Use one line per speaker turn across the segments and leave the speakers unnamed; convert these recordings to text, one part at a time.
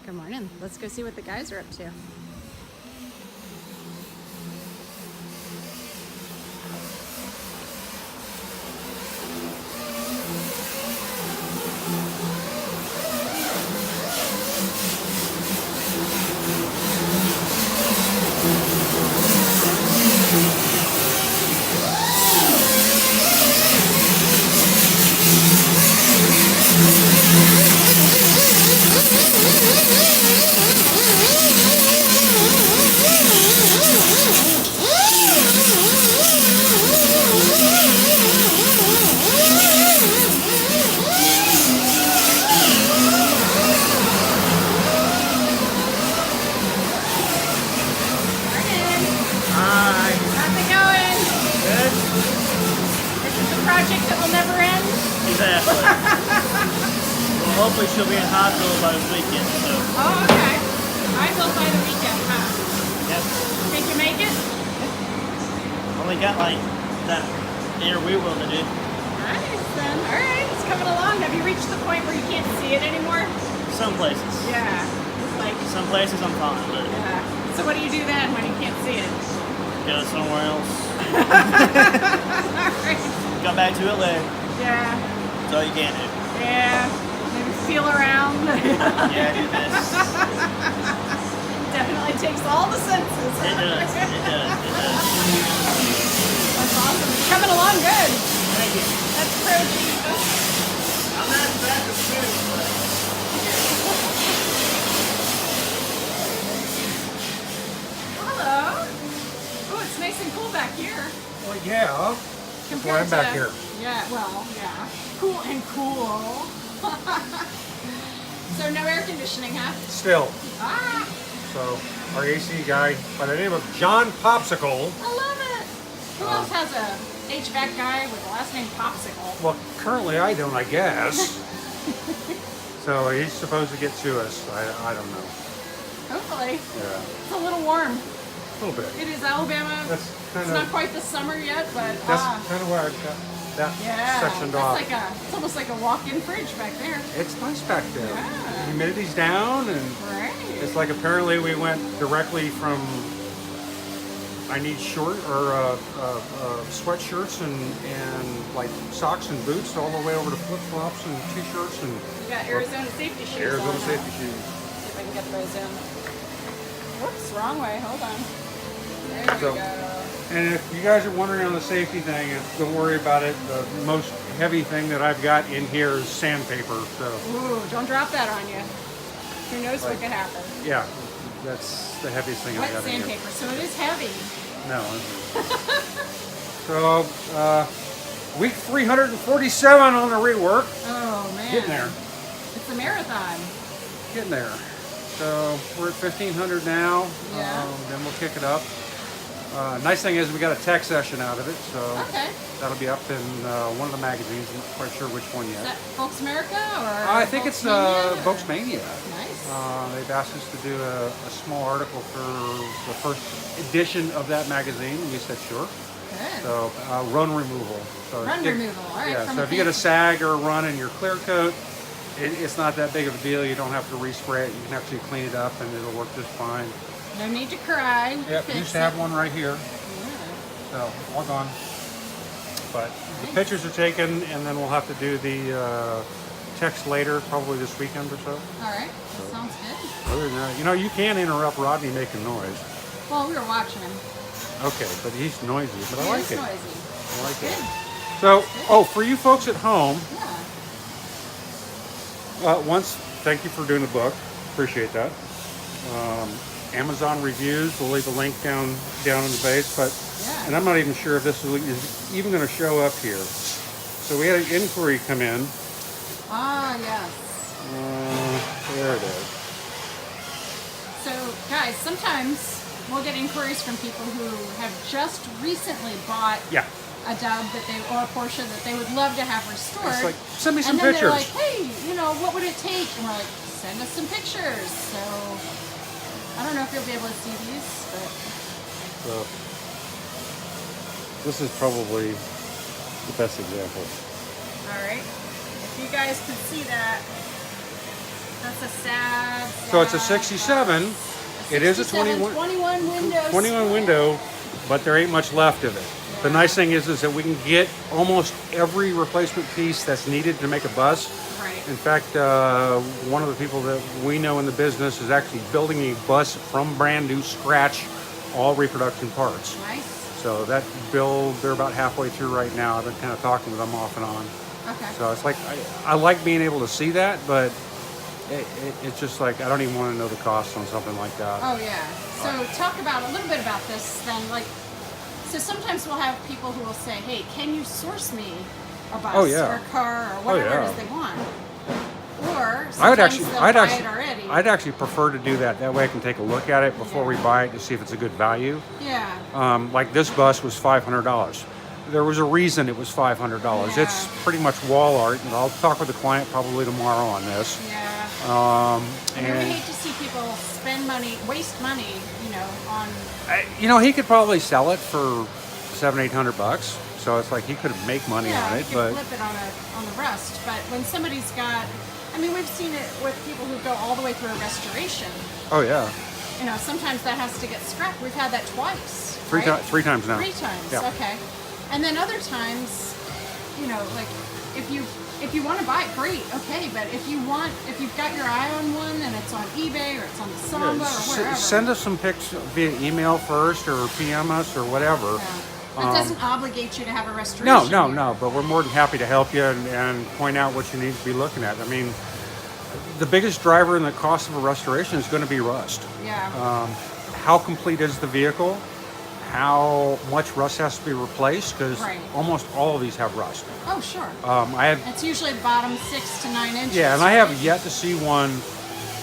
Good morning. Let's go see what the guys are up to. Project that will never end.
Exactly. Well, hopefully she'll be in hospital by this weekend. So.
Oh, okay. I will by the weekend, huh?
Yep.
Think you make it?
Only got like that inner wheel to do.
Nice then. All right, it's coming along. Have you reached the point where you can't see it anymore?
Some places.
Yeah. Like
some places I'm fine, but.
Yeah. So what do you do then when you can't see it?
Go somewhere else.
All right.
Come back to it later.
Yeah.
That's all you can do.
Yeah. Maybe feel around.
Yeah, do this.
Definitely takes all the senses.
It does. It does. It does.
That's awesome. It's coming along good.
Thank you.
That's pro Jesus.
I'm not as bad as food, but.
Hello. Oh, it's nice and cool back here.
Well, yeah. That's why I'm back here.
Yeah, well, yeah. Cool and cool. So no air conditioning, huh?
Still.
Ah,
So our AC guy by the name of John Popsicle.
I love it. Who else has a HVAC guy with the last name Popsicle?
Well, currently I don't, I guess. So he's supposed to get to us. I don't know.
Hopefully.
Yeah.
It's a little warm.
A little bit.
It is Alabama.
That's kind
It's
of.
not quite the summer yet, but
That's kind of where I got that
yeah,
sectioned
that's
off.
like it's almost like a walk-in fridge back there.
It's nice back there.
Yeah.
Humidity's down, and
Right.
it's like apparently we went directly from I need short or sweatshirts and like socks and boots all the way over to flip-flops and t-shirts and
You got Arizona safety shoes
Arizona
on.
safety shoes.
See if I can get those in. Whoops, wrong way. Hold on. There
So-
we go.
And if you guys are wondering on the safety thing, don't worry about it. The most heavy thing that I've got in here is sandpaper. So
Ooh, don't drop that on you. Who knows what could happen?
yeah, that's the heaviest thing
Wet
I've got in here.
sandpaper, so it is heavy.
No. So week 347 on the rework.
Oh man.
Getting there.
It's a marathon.
Getting there. So we're at 1500 now.
Yeah.
Then we'll kick it up. Nice thing is we got a tech session out of it, so
Okay.
that'll be up in one of the magazines. I'm not quite sure which one yet.
Is that Folks America or?
I think it's
Folksmania, or-
Boxmania.
Nice.
They've asked us to do a small article for the first edition of that magazine, and we said sure.
Good.
So run removal. So
Run removal. All right.
Yeah.
from
So
a
if you get a
fancy-
sag or a run in your clear coat, it's not that big of a deal. You don't have to respray it. You can actually clean it up, and it'll work just fine.
No need to cry.
Yep. We used to have one right here. So all gone. But the pictures are taken, and then we'll have to do the text later, probably this weekend or so.
All right. That sounds good.
Other than that, you can interrupt Rodney making noise.
Well, we were watching him.
Okay, but he's noisy, but I
He
like
is
it.
noisy.
I like
Good.
it. So, for you folks at home,
Yeah.
once, thank you for doing the book. Appreciate that. Amazon reviews, we'll leave a link down in the base, but
Yeah.
and I'm not even sure if this is even going to show up here. So we had an inquiry come in.
Ah, yes.
There it is.
So, guys, sometimes we'll get inquiries from people who have just recently bought
Yeah.
a dub or a Porsche that they would love to have restored.
It's like, send me some
and then
pictures.
they're like, hey, what would it take? And we're like, send us some pictures. So, I don't know if you'll be able to see these, but
So, this is probably the best example.
all right. If you guys can see that, that's That's a sad.
So it's a 67. It is a 21
window.
21 window, but there ain't much left of it. The nice thing is that we can get almost every replacement piece that's needed to make a bus.
Right.
In fact, one of the people that we know in the business is actually building a bus from brand new scratch, all reproduction parts.
Nice.
So that build, they're about halfway through right now. I've been kind of talking with them off and on.
Okay.
So it's like, I like being able to see that, but it's just like, I don't even want to know the cost on something like that.
Oh yeah. So talk about a little bit about this then. Like, so sometimes we'll have people who will say, "Hey, can you source me a bus or a car or whatever it is they want?" Or sometimes they'll buy it already.
I'd actually prefer to do that. That way I can take a look at it before we buy it to see if it's a good value.
Yeah.
Like this bus was $500. There was a reason it was $500.
Yeah.
It's pretty much wall art, and I'll talk with the client probably tomorrow on this.
Yeah.
And
we hate to see people spend money, waste money, on.
he could probably sell it for $700-800. So it's like he could make money on it,
he could flip it on the rust. But when somebody's got, we've seen it with people who go all the way through a restoration.
Oh yeah.
Sometimes that has to get scrapped. We've had that twice.
Three times now.
3 times.
Yeah.
Okay. And then other times, like if you want to buy it, great, okay. But if you've got your eye on one and it's on eBay or it's on the Samba or wherever,
send us some pics via email first or PM us or whatever.
Yeah. It doesn't obligate you to have a restoration.
No. But we're more than happy to help you and point out what you need to be looking at. The biggest driver in the cost of a restoration is going to be rust.
Yeah.
How complete is the vehicle? How much rust has to be replaced? Because almost all of these have rust.
Oh, sure.
It's
usually the bottom 6 to 9 inches.
Yeah, and I have yet to see one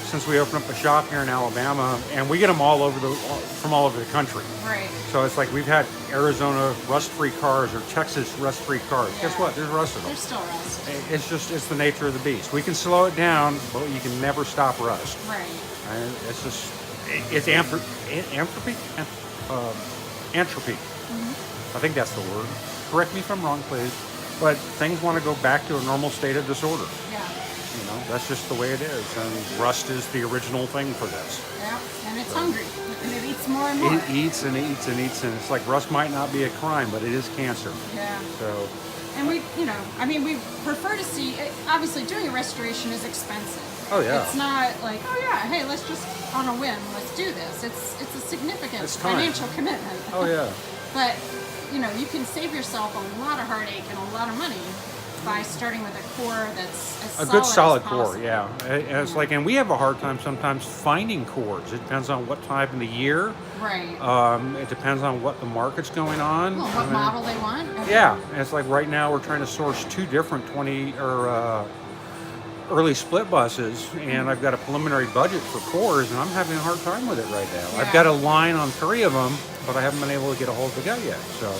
since we opened up a shop here in Alabama, and we get them from all over the country.
Right.
So it's like we've had Arizona rust-free cars or Texas rust-free cars. Yeah. Guess what? There's rust in them.
There's still rust.
It's the nature of the beast. We can slow it down, but you can never stop rust.
Right.
And it's entropy. Entropy.
Mm-hmm.
I think that's the word. Correct me if I'm wrong, please. But things want to go back to a normal state of disorder.
Yeah.
That's just the way it is. And rust is the original thing for this.
Yeah, and it's hungry. And it eats more and more.
It eats and eats and eats. And it's like rust might not be a crime, but it is cancer.
Yeah.
So.
And we prefer to see, obviously doing a restoration is expensive.
Oh yeah.
It's not like, oh yeah, hey, let's just on a whim, let's do this. It's a significant financial commitment.
Oh yeah.
But, you can save yourself a lot of heartache and a lot of money by starting with a core that's as
a good solid
as
core, yeah. And it's like, and we have a hard time sometimes finding cores. It depends on what time of the year.
Right.
It depends on what the market's going on.
Well, what model they want. Okay.
Yeah, and it's like right now we're trying to source 2 different early split buses, and I've got a preliminary budget for cores, and I'm having a hard time with it right now.
Yeah.
I've got a line on 3 of them, but I haven't been able to get a hold of the guy yet. So.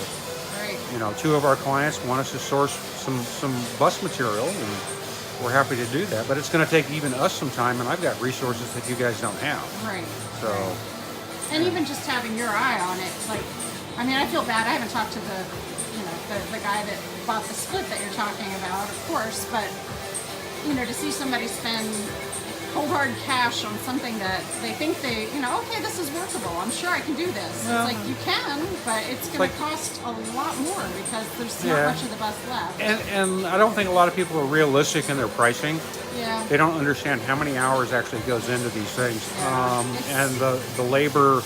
Right.
2 of our clients want us to source some bus material, and we're happy to do that. But it's going to take even us some time, and I've got resources that you guys don't have.
Right.
So.
And even just having your eye on it, like, I feel bad. I haven't talked to the guy that bought the split that you're talking about, of course, but to see somebody spend cold hard cash on something that they think okay, this is workable. I'm sure I can do this.
Well,
it's like you can, but it's going to cost a lot more because there's not much of the bus left.
And I don't think a lot of people are realistic in their pricing.
Yeah.
They don't understand how many hours actually goes into these things, and the labor,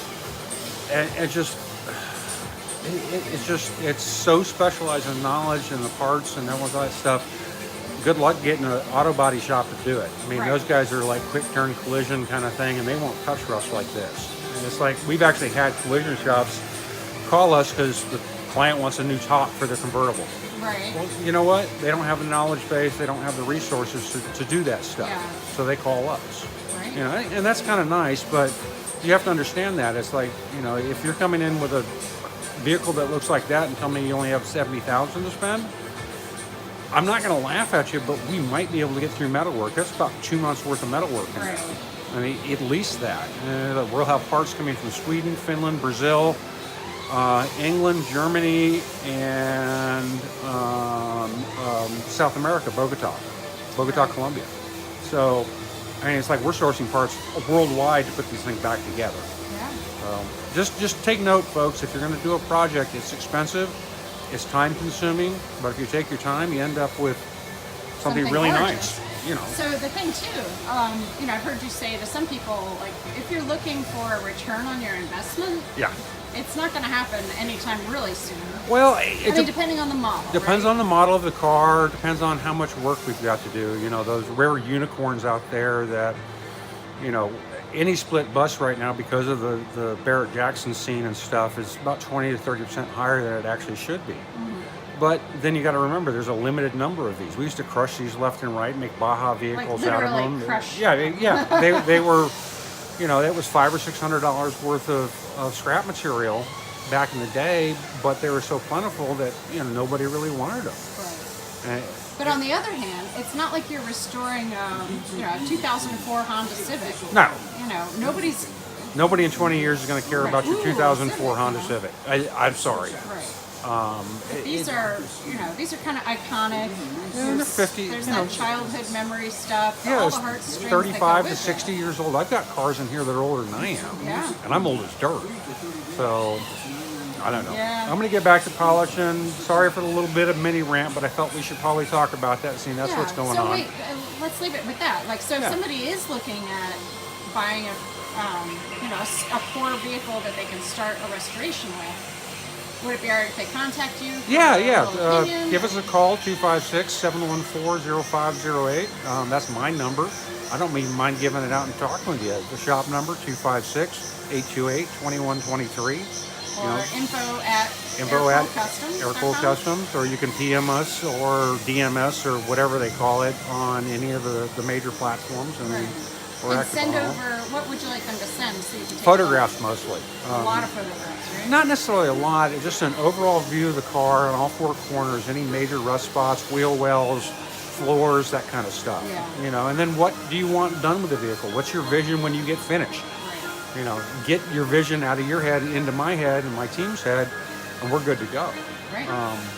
and it's so specialized in knowledge and the parts and all that stuff. Good luck getting an auto body shop to do it. Those guys are like quick turn collision kind of thing, and they won't touch rust like this. And it's like we've actually had collision shops call us because the client wants a new top for their convertible.
Right.
Well, you know what? They don't have the knowledge base. They don't have the resources to do that stuff.
Yeah.
So they call us.
Right.
And that's kind of nice, but you have to understand that. It's like, if you're coming in with a vehicle that looks like that and tell me you only have $70,000 to spend, I'm not going to laugh at you, but we might be able to get through metalwork. That's about 2 months worth of metalwork.
Right.
At least that. We'll have parts coming from Sweden, Finland, Brazil, England, Germany, and South America, Bogota, Colombia. So I mean, it's like we're sourcing parts worldwide to put these things back together.
Yeah.
Just take note, folks. If you're going to do a project, it's expensive, it's time consuming, but if you take your time, you end up with something really
gorgeous.
nice. You know.
So the thing too, you know, I've heard you say to some people, like, if you're looking for a return on your investment,
Yeah.
it's not going to happen anytime really soon.
Well,
I mean, depending on the model.
depends
right?
on the model of the car, depends on how much work we've got to do. You know, those rare unicorns out there that, you know, any split bus right now because of the Barrett Jackson scene and stuff is about 20 to 30% higher than it actually should be. But then you got to remember, there's a limited number of these. We used to crush these left and right, make Baja vehicles out of
literally
them.
crush
Yeah. They were, you know, it was $500 or $600 worth of scrap material back in the day, but they were so plentiful that, you know, nobody really wanted them.
Right. But on the other hand, it's not like you're restoring, you know, a 2004 Honda Civic.
No.
You know,
Nobody in 20 years is going to care
Right.
about your
Ooh,
2004
Civic,
Honda
you know.
Civic. I'm sorry.
Right.
Um,
These are, you know, these are kind of iconic.
they're 50,
There's
you know,
that childhood memory stuff.
yeah,
all
it's
the heartstrings
35
that
to
go
60
with
years old. I've got cars in here that are older than I am.
Yeah.
And I'm old as dirt. So, I don't know.
Yeah.
I'm going to get back to polishing. Sorry for the little bit of mini rant, but I felt we should probably talk about that, seeing that's what's going
so
on.
wait, let's leave it with that. Like, so if
Yeah.
somebody is looking at buying a, you know, a core vehicle that they can start a restoration with, would it be alright if they contact you? for
Yeah.
a little opinion?
Give us a call, 256-714-0508. That's my number. I don't even mind giving it out and talking with you. The shop number, 256-828-2123.
Or info at
Airkooled
Airkooled
Kustoms, or you can PM us or DM us or whatever they call it on any of the major platforms. And
Right.
we're
And
active
send
on all.
over, what would you like them to send so you can take
Photographs mostly.
a lot of photographs, right?
Not necessarily a lot, it's just an overall view of the car on all four corners, any major rust spots, wheel wells, floors, that kind of stuff.
Yeah.
You know, and then what do you want done with the vehicle? What's your vision when you get finished?
Right.
You know, get your vision out of your head into my head and my team's head, and we're good to go.
Right.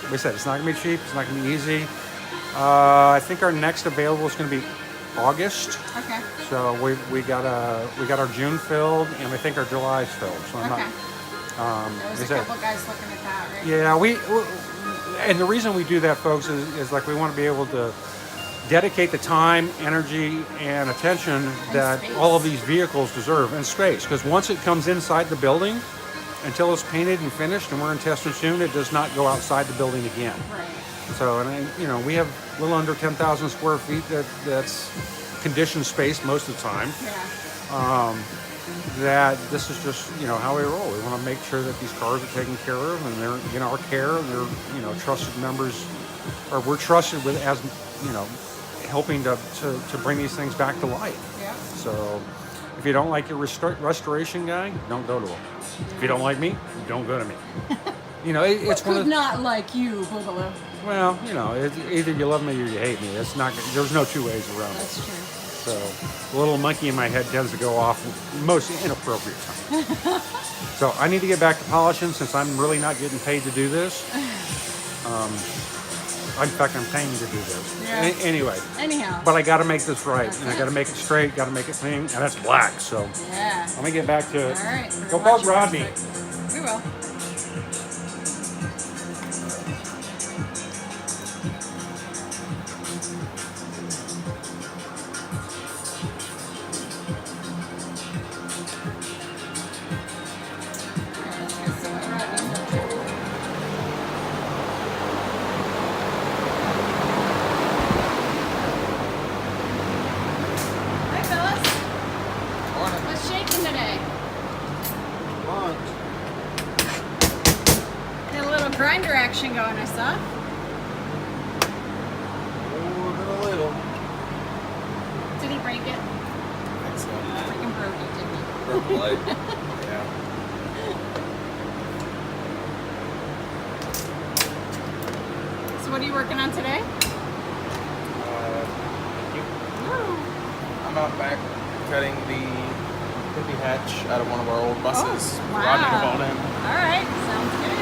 Like I said, it's not going to be cheap. It's not going to be easy. I think our next available is going to be August.
Okay.
So we got our June filled, and I think our July's filled. So I'm
Okay.
not.
There's
is
a
that-
couple guys looking at that, right?
Yeah, and the reason we do that, folks, is like we want to be able to dedicate the time, energy, and attention that
space.
all of these vehicles deserve, and space. Because once it comes inside the building, until it's painted and finished, and we're in testing soon, it does not go outside the building again.
Right.
So, you know, we have a little under 10,000 square feet that's conditioned space most of the time.
Yeah.
That this is just, you know, how we roll. We want to make sure that these cars are taken care of and they're in our care, and they're, you know, trusted members, or we're trusted with, as, you know, helping to bring these things back to life.
Yeah.
So if you don't like your restoration guy, don't go to him. If you don't like me, don't go to me. You know, it's one
Could
of
not like you, Boogaloo.
well, you know, either you love me or you hate me. It's not. There's no two ways around it.
That's true.
So the little monkey in my head tends to go off most inappropriate times. So I need to get back to polishing since I'm really not getting paid to do this. In fact, I'm paying to do this.
Yeah.
Anyway,
Anyhow.
but I got to make this right,
That's
and I
it.
got to make it straight, got to make it clean, and that's black. So
Yeah.
let me get back to it.
All right.
Go
Watch
bug
your
Rodney.
website. We will. Hi, fellas. What's shaking today? Got a little grinder action going, I saw.
A little.
Did he break it? Freaking broke it, didn't he?
Broke the light. Yeah.
So what are you working on today? Woo.
I'm out back cutting the hippie hatch out of one of our old buses.
Oh, wow.
Rodney called in.
All right, sounds good.